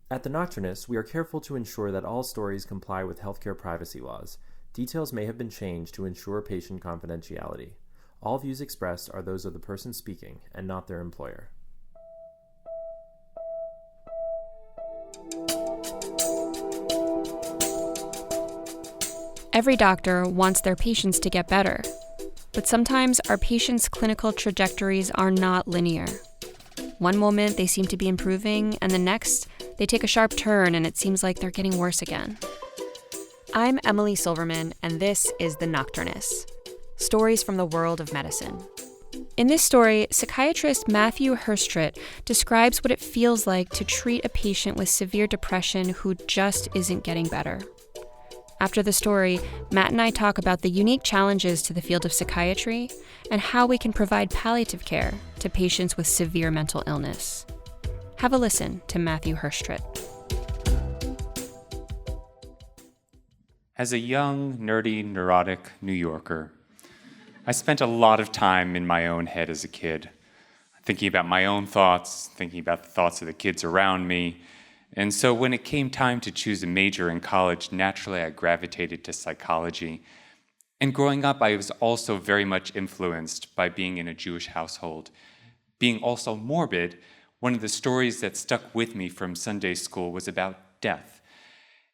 At the Nocturnist, we are careful to ensure that all stories comply with healthcare privacy laws. Details may have been changed to ensure patient confidentiality. All views expressed are those of the person speaking and not their employer. Every doctor wants their patients to get better, but sometimes our patients' clinical trajectories are not linear. One moment they seem to be improving, and the next they take a sharp turn and it seems like they're getting worse again. I'm Emily Silverman, and this is The Nocturnist, stories from the world of medicine. In this story, psychiatrist Matthew Hirschtritt describes what it feels like to treat a patient with severe depression who just isn't getting better. After the story, Matt and I talk about the unique challenges to the field of psychiatry and how we can provide palliative care to patients with severe mental illness. Have a listen to Matthew Hirschtritt. As a young, nerdy, neurotic New Yorker, I spent a lot of time in my own head as a kid, thinking about my own thoughts, thinking about the thoughts of the kids around me. And so when it came time to choose a major in college, naturally I gravitated to psychology. And growing up, I was also very much influenced by being in a Jewish household. Being also morbid, one of the stories that stuck with me from Sunday school was about death.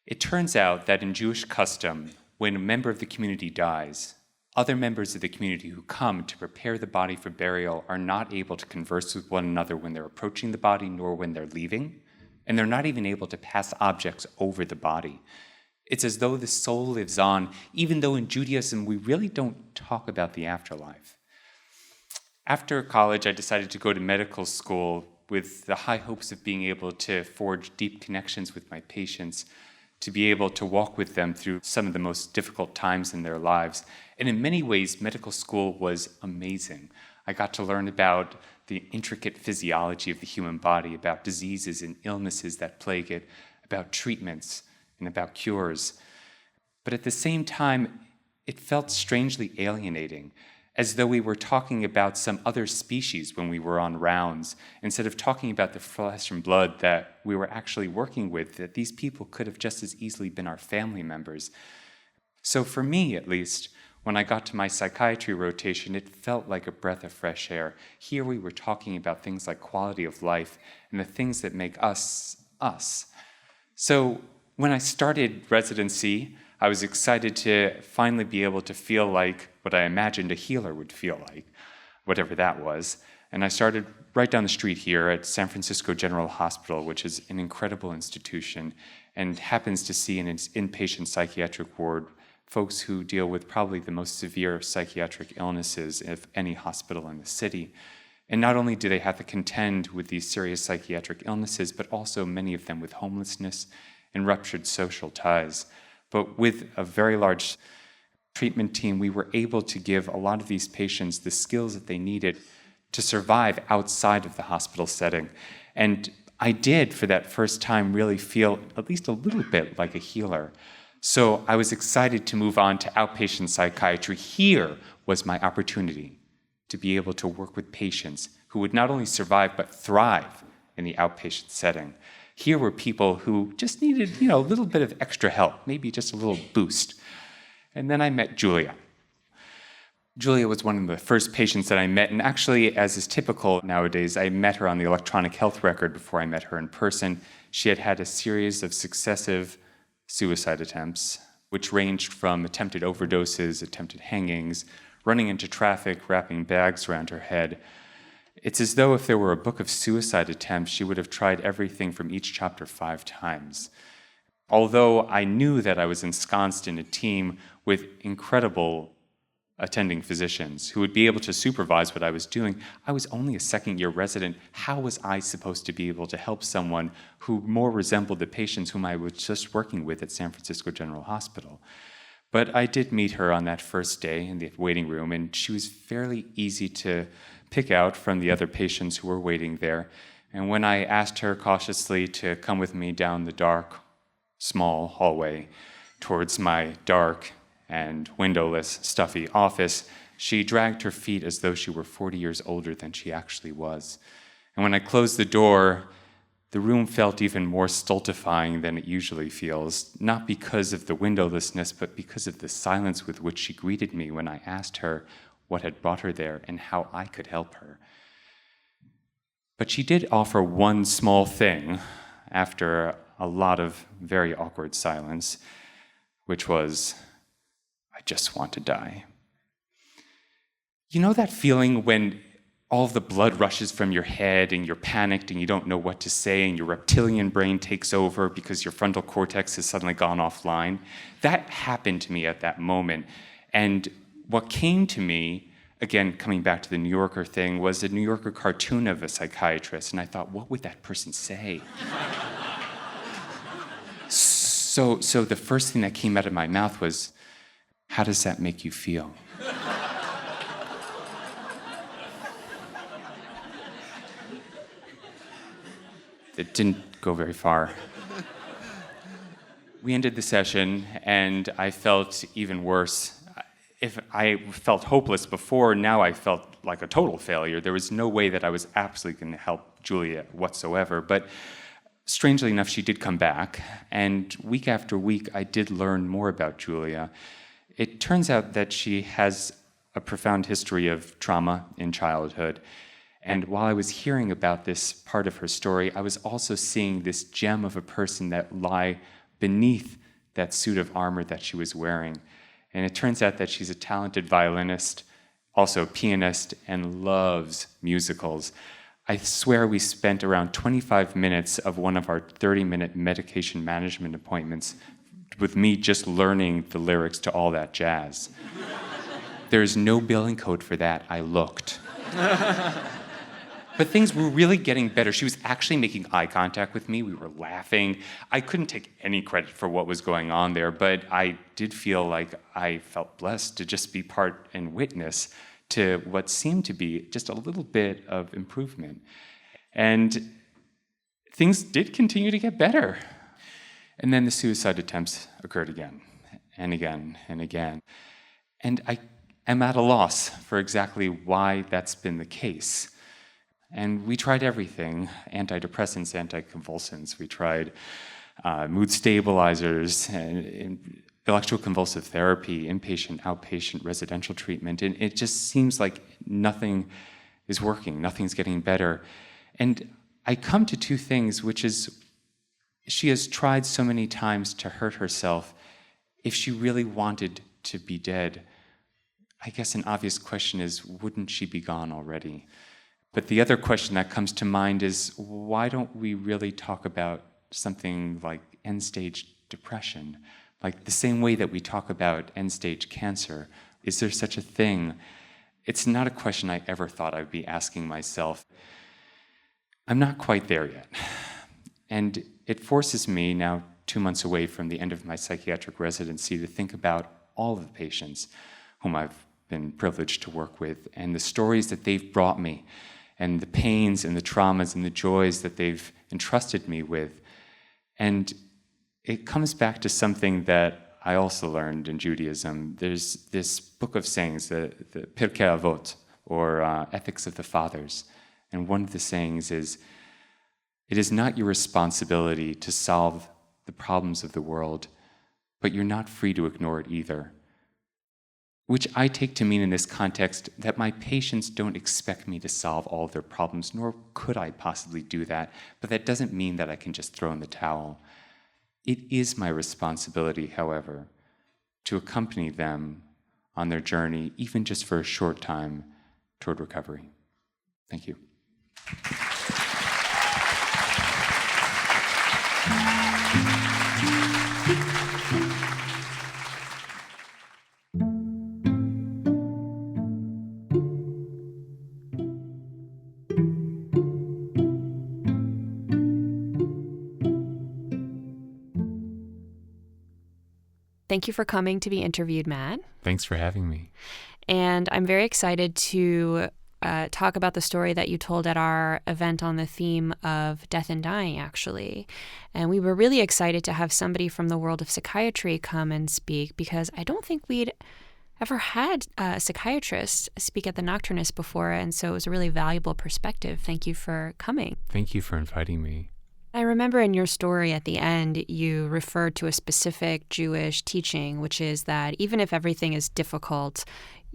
It turns out that in Jewish custom, when a member of the community dies, other members of the community who come to prepare the body for burial are not able to converse with one another when they're approaching the body nor when they're leaving. And they're not even able to pass objects over the body. It's as though the soul lives on, even though in Judaism we really don't talk about the afterlife. After college, I decided to go to medical school with the high hopes of being able to forge deep connections with my patients, to be able to walk with them through some of the most difficult times in their lives. And in many ways, medical school was amazing. I got to learn about the intricate physiology of the human body, about diseases and illnesses that plague it, about treatments and about cures. But at the same time, it felt strangely alienating, as though we were talking about some other species when we were on rounds, instead of talking about the flesh and blood that we were actually working with, that these people could have just as easily been our family members. So for me, at least, when I got to my psychiatry rotation, it felt like a breath of fresh air. Here we were talking about things like quality of life and the things that make us, us. So when I started residency, I was excited to finally be able to feel like what I imagined a healer would feel like, whatever that was. And I started right down the street here at San Francisco General Hospital, which is an incredible institution and happens to see in its inpatient psychiatric ward folks who deal with probably the most severe psychiatric illnesses of any hospital in the city. And not only do they have to contend with these serious psychiatric illnesses, but also many of them with homelessness and ruptured social ties. But with a very large treatment team, we were able to give a lot of these patients the skills that they needed to survive outside of the hospital setting. And I did, for that first time, really feel at least a little bit like a healer. So I was excited to move on to outpatient psychiatry. Here was my opportunity to be able to work with patients who would not only survive but thrive in the outpatient setting. Here were people who just needed, a little bit of extra help, maybe just a little boost. And then I met Julia. Julia was one of the first patients that I met, and actually, as is typical nowadays, I met her on the electronic health record before I met her in person. She had had a series of successive suicide attempts, which ranged from attempted overdoses, attempted hangings, running into traffic, wrapping bags around her head. It's as though if there were a book of suicide attempts, she would have tried everything from each chapter 5 times. Although I knew that I was ensconced in a team with incredible attending physicians who would be able to supervise what I was doing, I was only a second-year resident. How was I supposed to be able to help someone who more resembled the patients whom I was just working with at San Francisco General Hospital? But I did meet her on that first day in the waiting room, and she was fairly easy to pick out from the other patients who were waiting there. And when I asked her cautiously to come with me down the dark, small hallway towards my dark and windowless, stuffy office, she dragged her feet as though she were 40 years older than she actually was. And when I closed the door, The room felt even more stultifying than it usually feels, not because of the windowlessness, but because of the silence with which she greeted me when I asked her what had brought her there and how I could help her. But she did offer one small thing after a lot of very awkward silence, which was, "I just want to die." You know that feeling when all the blood rushes from your head and you're panicked and you don't know what to say and your reptilian brain takes over because your frontal cortex has suddenly gone offline? That happened to me at that moment. And what came to me, again, coming back to the New Yorker thing, was a New Yorker cartoon of a psychiatrist. And I thought, what would that person say? So the first thing that came out of my mouth was, "How does that make you feel?" It didn't go very far. We ended the session, and I felt even worse. If I felt hopeless before, now I felt like a total failure. There was no way that I was absolutely going to help Julia whatsoever. But strangely enough, she did come back, and week after week, I did learn more about Julia. It turns out that she has a profound history of trauma in childhood. And while I was hearing about this part of her story, I was also seeing this gem of a person that lie beneath that suit of armor that she was wearing. And it turns out that she's a talented violinist, also a pianist, and loves musicals. I swear we spent around 25 minutes of one of our 30-minute medication management appointments with me just learning the lyrics to all that jazz. There's no billing code for that. I looked. But things were really getting better. She was actually making eye contact with me. We were laughing. I couldn't take any credit for what was going on there, but I did feel like I felt blessed to just be part and witness to what seemed to be just a little bit of improvement. And things did continue to get better. And then the suicide attempts occurred again and again and again. And I am at a loss for exactly why that's been the case. And we tried everything, antidepressants, anticonvulsants. We tried mood stabilizers, and electroconvulsive therapy, inpatient, outpatient, residential treatment. And it just seems like nothing is working, nothing's getting better. And I come to two things, which is she has tried so many times to hurt herself. If she really wanted to be dead, I guess an obvious question is, wouldn't she be gone already? But the other question that comes to mind is, why don't we really talk about something like end-stage depression? Like the same way that we talk about end-stage cancer. Is there such a thing? It's not a question I ever thought I'd be asking myself. I'm not quite there yet. And it forces me, now 2 months away from the end of my psychiatric residency, to think about all of the patients whom I've been privileged to work with and the stories that they've brought me, and the pains and the traumas and the joys that they've entrusted me with. And it comes back to something that I also learned in Judaism. There's this book of sayings, the Pirkei Avot, or Ethics of the Fathers. And one of the sayings is, it is not your responsibility to solve the problems of the world, but you're not free to ignore it either. Which I take to mean in this context that my patients don't expect me to solve all of their problems, nor could I possibly do that, but that doesn't mean that I can just throw in the towel. It is my responsibility, however, to accompany them on their journey, even just for a short time, toward recovery. Thank you. Thank you for coming to be interviewed, Matt. Thanks for having me. And I'm very excited to talk about the story that you told at our event on the theme of death and dying, actually. And we were really excited to have somebody from the world of psychiatry come and speak, because I don't think we'd ever had a psychiatrist speak at the Nocturnist before. And so it was a really valuable perspective. Thank you for coming. Thank you for inviting me. I remember in your story at the end, you referred to a specific Jewish teaching, which is that even if everything is difficult,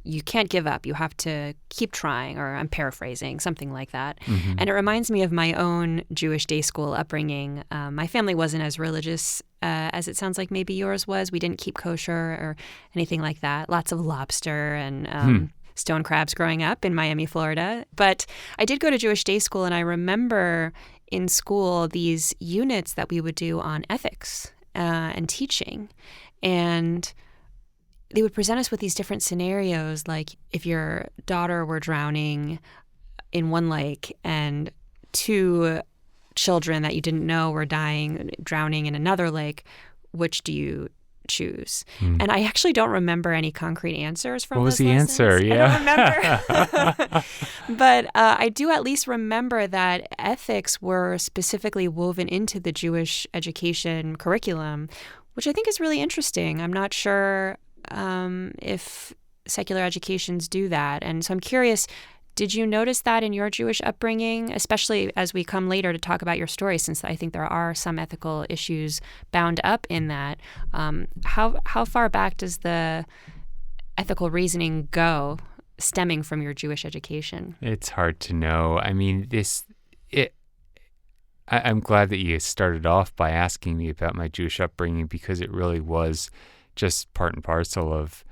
you can't give up. You have to keep trying, or I'm paraphrasing, something like that. Mm-hmm. And it reminds me of my own Jewish day school upbringing. My family wasn't as religious as it sounds like maybe yours was. We didn't keep kosher or anything like that. Lots of lobster and stone crabs growing up in Miami, Florida. But I did go to Jewish day school, and I remember in school these units that we would do on ethics and teaching. And they would present us with these different scenarios, like if your daughter were drowning in one lake and two children that you didn't know were drowning in another lake, which do you choose? And I actually don't remember any concrete answers from What was those the lessons. answer? Yeah. I don't remember. But I do at least remember that ethics were specifically woven into the Jewish education curriculum, which I think is really interesting. I'm not sure if secular educations do that. And so I'm curious, did you notice that in your Jewish upbringing, especially as we come later to talk about your story, since I think there are some ethical issues bound up in that? How far back does the ethical reasoning go stemming from your Jewish education? It's hard to know. I mean, I'm glad that you started off by asking me about my Jewish upbringing, because it really was just part and parcel of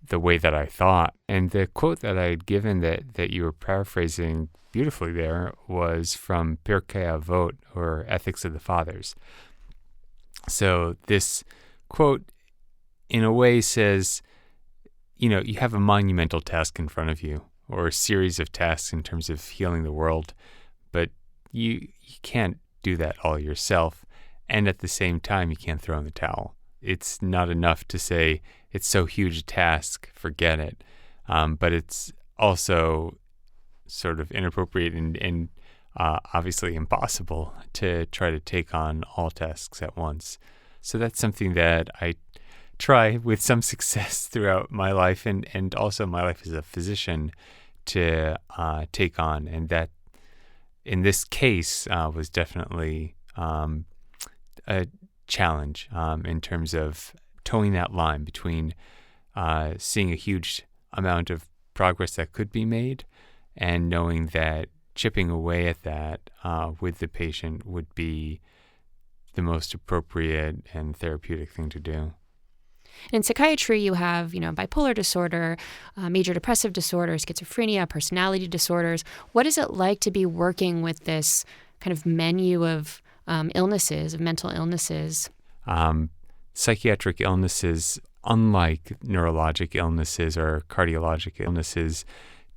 the way that I thought. And the quote that I had given that you were paraphrasing beautifully there was from Pirkei Avot, or Ethics of the Fathers. So this quote, in a way, says, you have a monumental task in front of you, or a series of tasks in terms of healing the world, but you can't do that all yourself. And at the same time, you can't throw in the towel. It's not enough to say it's so huge a task, forget it. But it's also sort of inappropriate and obviously impossible to try to take on all tasks at once. So that's something that I try with some success throughout my life, and also my life as a physician, to take on. And that, in this case, was definitely a challenge in terms of towing that line between seeing a huge amount of progress that could be made and knowing that chipping away at that with the patient would be the most appropriate and therapeutic thing to do. In psychiatry, you have, bipolar disorder, major depressive disorder, schizophrenia, personality disorders. What is it like to be working with this kind of menu of illnesses, of mental illnesses? Psychiatric illnesses, unlike neurologic illnesses or cardiologic illnesses,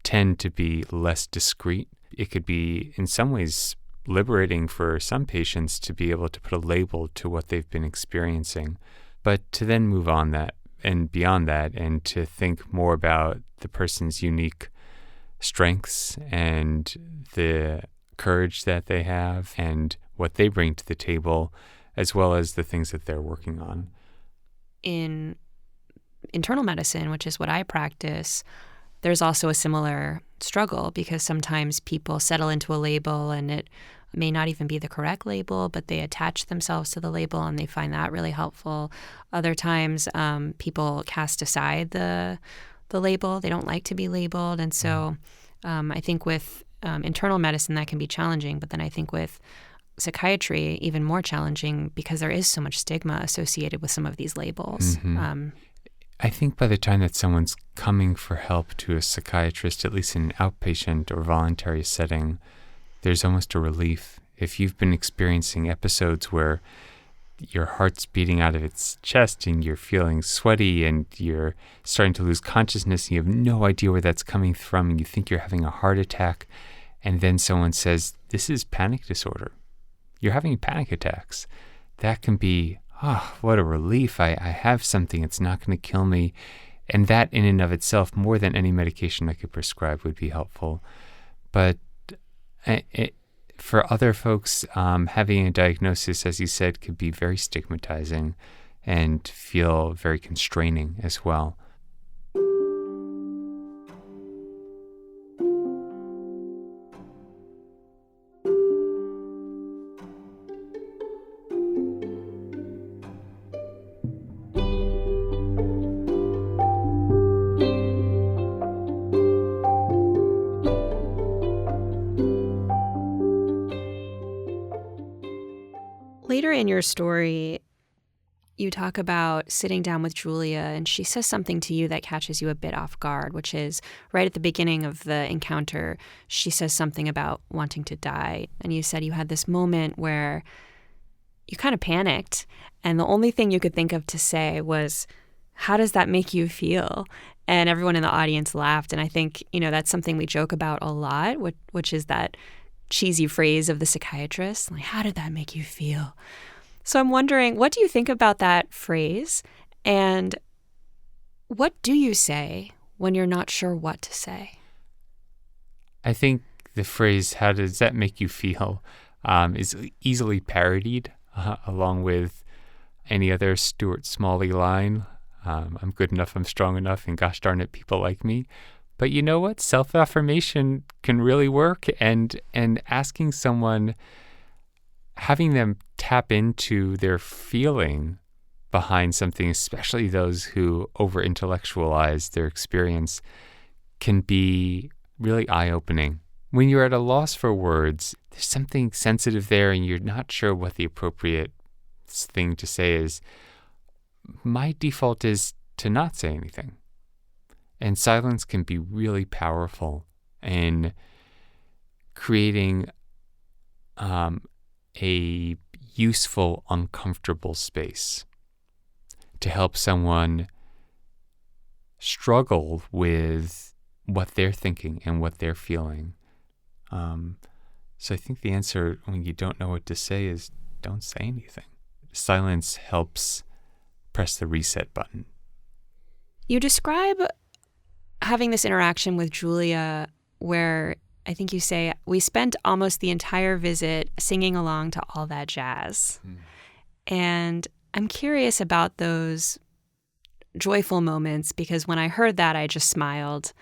tend to be less discrete. It could be, in some ways, liberating for some patients to be able to put a label to what they've been experiencing, but to then move on that and beyond that, and to think more about the person's unique strengths and the courage that they have and what they bring to the table, as well as the things that they're working on. In internal medicine, which is what I practice, there's also a similar struggle, because sometimes people settle into a label and it may not even be the correct label, but they attach themselves to the label and they find that really helpful. Other times, people cast aside the label. They don't like to be labeled. And so I think with internal medicine, that can be challenging. But then I think with psychiatry, even more challenging, because there is so much stigma associated with some of these labels. Mm-hmm. I think by the time that someone's coming for help to a psychiatrist, at least in an outpatient or voluntary setting, there's almost a relief. If you've been experiencing episodes where your heart's beating out of its chest and you're feeling sweaty and you're starting to lose consciousness and you have no idea where that's coming from and you think you're having a heart attack, and then someone says, this is panic disorder, you're having panic attacks, that can be, what a relief. I have something. It's not going to kill me. And that in and of itself, more than any medication I could prescribe, would be helpful. But for other folks, having a diagnosis, as you said, could be very stigmatizing and feel very constraining as well. Later in your story, you talk about sitting down with Julia, and she says something to you that catches you a bit off guard, which is right at the beginning of the encounter, she says something about wanting to die. And you said you had this moment where you kind of panicked, and the only thing you could think of to say was, how does that make you feel? And everyone in the audience laughed. And I think, that's something we joke about a lot, which is that cheesy phrase of the psychiatrist, like, how did that make you feel? So I'm wondering, what do you think about that phrase? And what do you say when you're not sure what to say? I think the phrase, how does that make you feel, is easily parodied along with any other Stuart Smalley line. I'm good enough, I'm strong enough, and gosh darn it, people like me. But you know what? Self-affirmation can really work, and asking someone, having them tap into their feeling behind something, especially those who over-intellectualize their experience, can be really eye-opening. When you're at a loss for words, there's something sensitive there and you're not sure what the appropriate thing to say is. My default is to not say anything. And silence can be really powerful in creating a useful, uncomfortable space to help someone struggle with what they're thinking and what they're feeling. So I think the answer when you don't know what to say is don't say anything. Silence helps press the reset button. You describe having this interaction with Julia where I think you say, we spent almost the entire visit singing along to all that jazz. And I'm curious about those joyful moments, because when I heard that, I just smiled.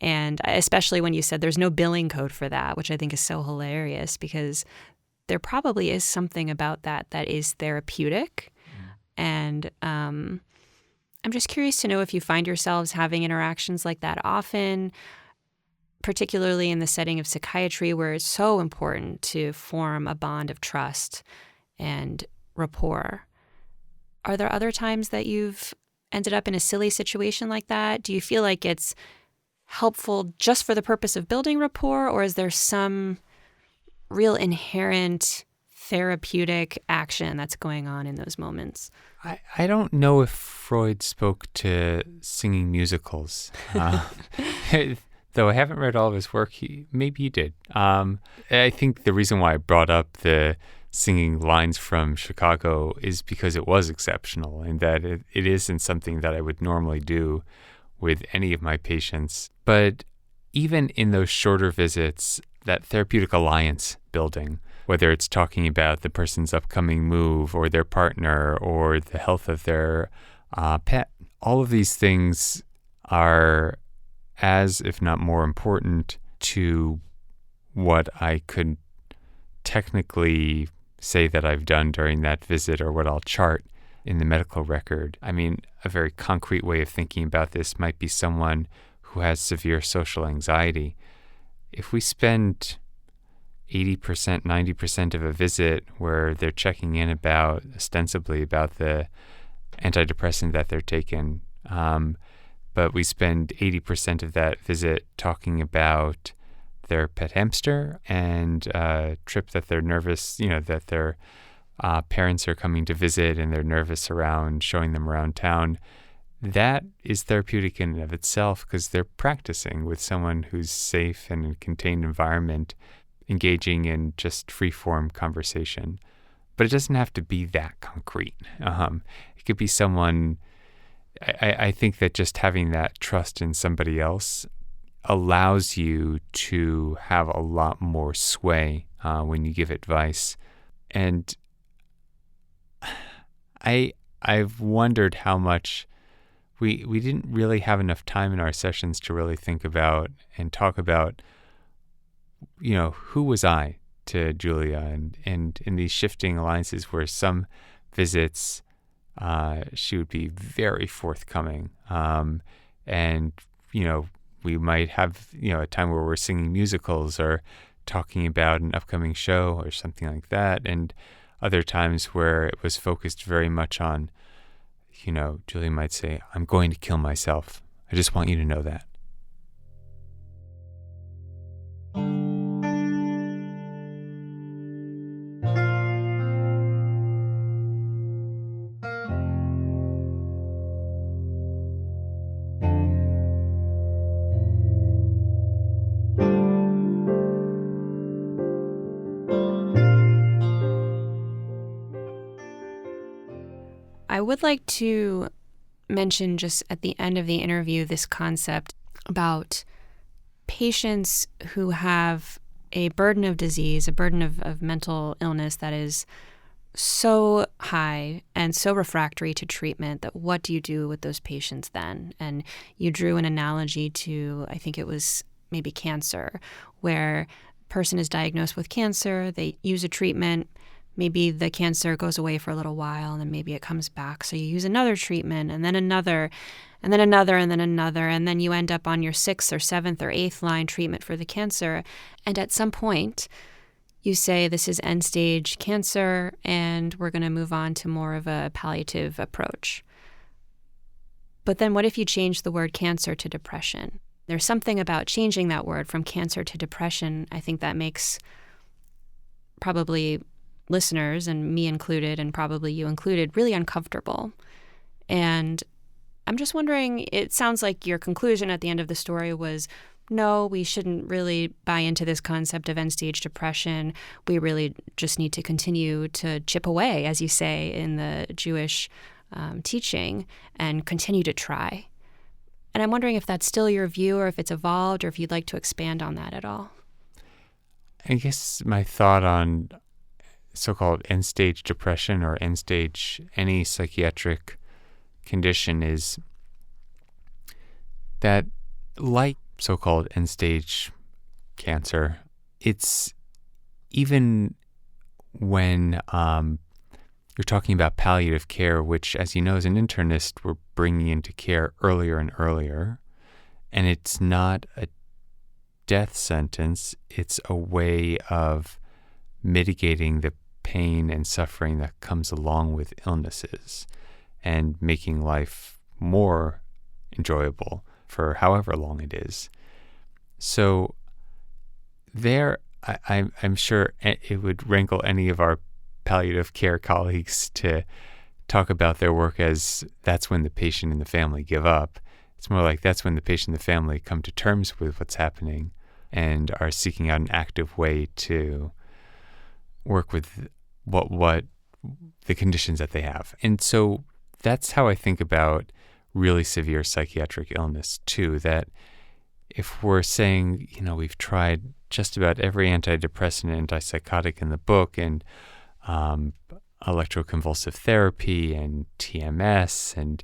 And especially when you said there's no billing code for that, which I think is so hilarious, because there probably is something about that is therapeutic. And I'm just curious to know if you find yourselves having interactions like that often, particularly in the setting of psychiatry, where it's so important to form a bond of trust and rapport. Are there other times that you've ended up in a silly situation like that? Do you feel like it's helpful just for the purpose of building rapport, or is there some real inherent therapeutic action that's going on in those moments? I don't know if Freud spoke to singing musicals. Though I haven't read all of his work, maybe he did. I think the reason why I brought up the singing lines from Chicago is because it was exceptional, and that it isn't something that I would normally do with any of my patients. But even in those shorter visits, that therapeutic alliance building, whether it's talking about the person's upcoming move or their partner or the health of their pet, all of these things are as, if not more important, to what I could technically say that I've done during that visit, or what I'll chart in the medical record. I mean, a very concrete way of thinking about this might be someone who has severe social anxiety. If we spend 80%, 90% of a visit where they're checking in ostensibly about the antidepressant that they're taking, but we spend 80% of that visit talking about their pet hamster and a trip that they're nervous, that their parents are coming to visit and they're nervous around showing them around town. That is therapeutic in and of itself, because they're practicing with someone who's safe and in a contained environment, engaging in just free-form conversation. But it doesn't have to be that concrete. It could be someone. I think that just having that trust in somebody else allows you to have a lot more sway when you give advice. And I've wondered how much we didn't really have enough time in our sessions to really think about and talk about, who was I to Julia, and in these shifting alliances where some visits she would be very forthcoming. And, we might have, a time where we're singing musicals or talking about an upcoming show or something like that. And other times where it was focused very much on, Julie might say, "I'm going to kill myself. I just want you to know that." I would like to mention just at the end of the interview this concept about patients who have a burden of disease, a burden of mental illness that is so high and so refractory to treatment that what do you do with those patients then? And you drew an analogy to, I think it was maybe cancer, where a person is diagnosed with cancer, they use a treatment, maybe the cancer goes away for a little while and then maybe it comes back. So you use another treatment and then another and then another and then another. And then you end up on your 6th or 7th or 8th line treatment for the cancer. And at some point, you say this is end stage cancer and we're going to move on to more of a palliative approach. But then what if you change the word cancer to depression? There's something about changing that word from cancer to depression. I think that makes probably listeners, and me included, and probably you included, really uncomfortable. And I'm just wondering, it sounds like your conclusion at the end of the story was, no, we shouldn't really buy into this concept of end-stage depression. We really just need to continue to chip away, as you say, in the Jewish teaching, and continue to try. And I'm wondering if that's still your view, or if it's evolved, or if you'd like to expand on that at all. I guess my thought on so-called end-stage depression or end-stage any psychiatric condition is that, like so-called end-stage cancer, it's even when you're talking about palliative care, which, as you know, as an internist, we're bringing into care earlier and earlier, and it's not a death sentence, it's a way of mitigating the pain and suffering that comes along with illnesses and making life more enjoyable for however long it is. So there, I'm sure it would rankle any of our palliative care colleagues to talk about their work as that's when the patient and the family give up. It's more like that's when the patient and the family come to terms with what's happening and are seeking out an active way to work with what the conditions that they have. And so that's how I think about really severe psychiatric illness too, that if we're saying, we've tried just about every antidepressant and antipsychotic in the book, and electroconvulsive therapy and TMS and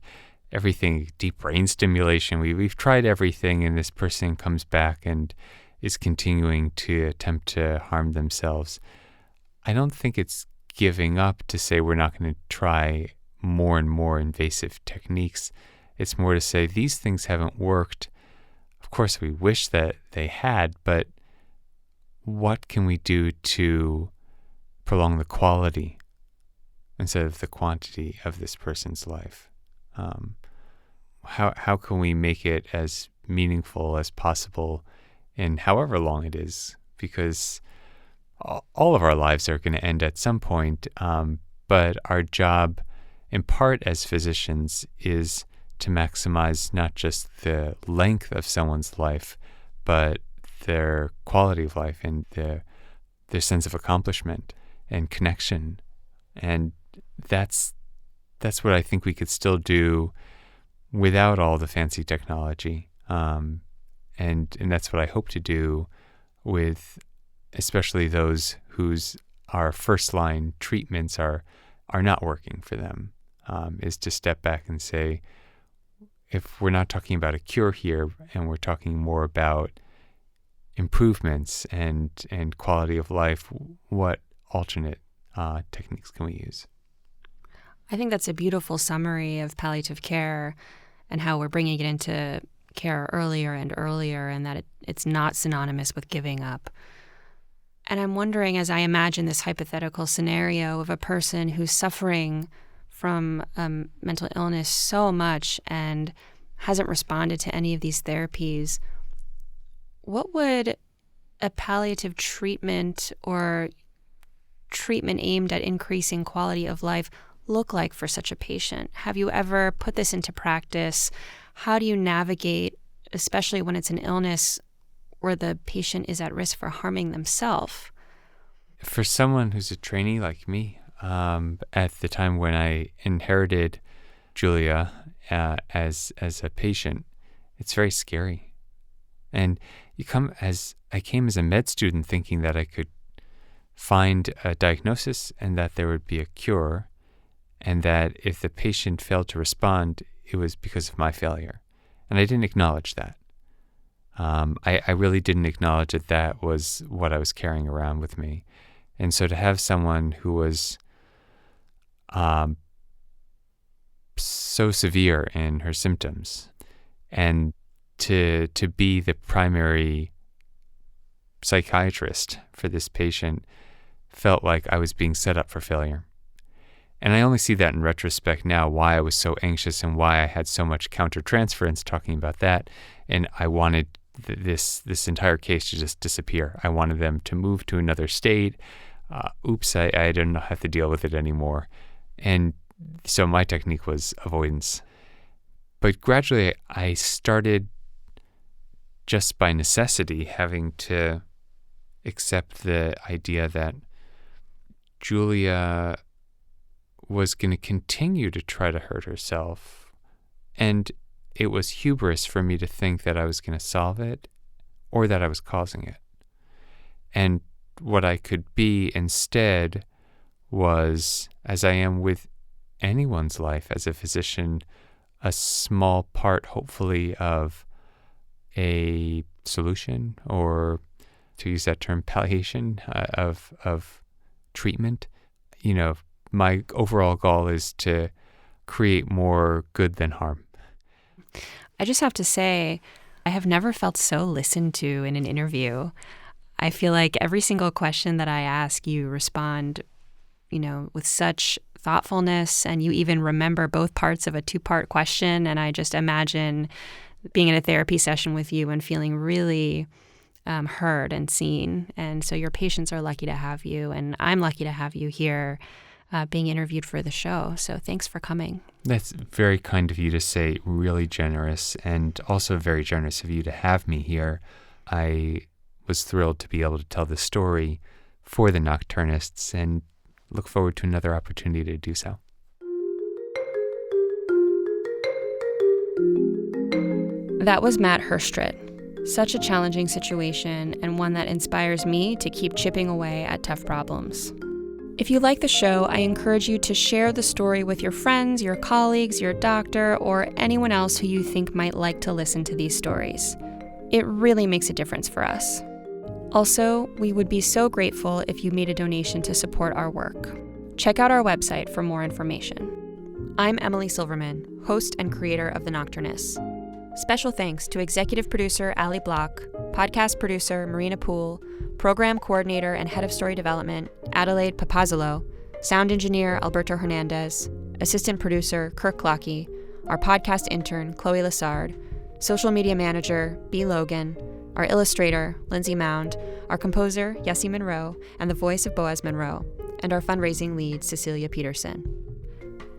everything, deep brain stimulation, we've tried everything, and this person comes back and is continuing to attempt to harm themselves. I don't think it's giving up to say we're not going to try more and more invasive techniques. It's more to say these things haven't worked. Of course, we wish that they had, but what can we do to prolong the quality instead of the quantity of this person's life? How can we make it as meaningful as possible in however long it is? Because all of our lives are going to end at some point, but our job, in part as physicians, is to maximize not just the length of someone's life, but their quality of life and their sense of accomplishment and connection. And that's what I think we could still do without all the fancy technology. And that's what I hope to do with especially those our first line treatments are not working for them, is to step back and say, if we're not talking about a cure here and we're talking more about improvements and quality of life, what alternate techniques can we use? I think that's a beautiful summary of palliative care and how we're bringing it into care earlier and earlier, and that it's not synonymous with giving up. And I'm wondering, as I imagine this hypothetical scenario of a person who's suffering from mental illness so much and hasn't responded to any of these therapies, what would a palliative treatment or treatment aimed at increasing quality of life look like for such a patient? Have you ever put this into practice? How do you navigate, especially when it's an illness where the patient is at risk for harming themselves? For someone who's a trainee like me, at the time when I inherited Julia as a patient, it's very scary. And I came as a med student thinking that I could find a diagnosis and that there would be a cure, and that if the patient failed to respond, it was because of my failure. And I didn't acknowledge that. I really didn't acknowledge that was what I was carrying around with me. And so to have someone who was so severe in her symptoms, and to be the primary psychiatrist for this patient felt like I was being set up for failure. And I only see that in retrospect now, why I was so anxious and why I had so much countertransference talking about that. And I wanted this entire case to just disappear. I wanted them to move to another state. I didn't have to deal with it anymore. And so my technique was avoidance. But gradually I started, just by necessity, having to accept the idea that Julia was going to continue to try to hurt herself. And it was hubris for me to think that I was going to solve it or that I was causing it. And what I could be instead was, as I am with anyone's life as a physician, a small part, hopefully, of a solution, or, to use that term, palliation of treatment. You know, my overall goal is to create more good than harm. I just have to say, I have never felt so listened to in an interview. I feel like every single question that I ask, you respond, with such thoughtfulness, and you even remember both parts of a 2-part question. And I just imagine being in a therapy session with you and feeling really heard and seen. And so your patients are lucky to have you, and I'm lucky to have you here being interviewed for the show. So thanks for coming. That's very kind of you to say, really generous, and also very generous of you to have me here. I was thrilled to be able to tell this story for the Nocturnists and look forward to another opportunity to do so. That was Matt Hirschtritt. Such a challenging situation, and one that inspires me to keep chipping away at tough problems. If you like the show, I encourage you to share the story with your friends, your colleagues, your doctor, or anyone else who you think might like to listen to these stories. It really makes a difference for us. Also, we would be so grateful if you made a donation to support our work. Check out our website for more information. I'm Emily Silverman, host and creator of The Nocturnists. Special thanks to executive producer Ali Block, podcast producer Marina Poole, program coordinator and head of story development Adelaide Papazzolo, sound engineer Alberto Hernandez, assistant producer Kirk Clockey, our podcast intern Chloe Lassard, social media manager B. Logan, our illustrator Lindsay Mound, our composer Yessie Monroe, and the voice of Boaz Monroe, and our fundraising lead Cecilia Peterson.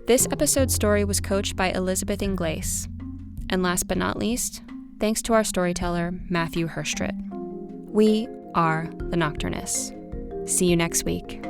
This episode's story was coached by Elizabeth Inglace. And last but not least, thanks to our storyteller, Matthew Hirschtritt. We are the Nocturnists. See you next week.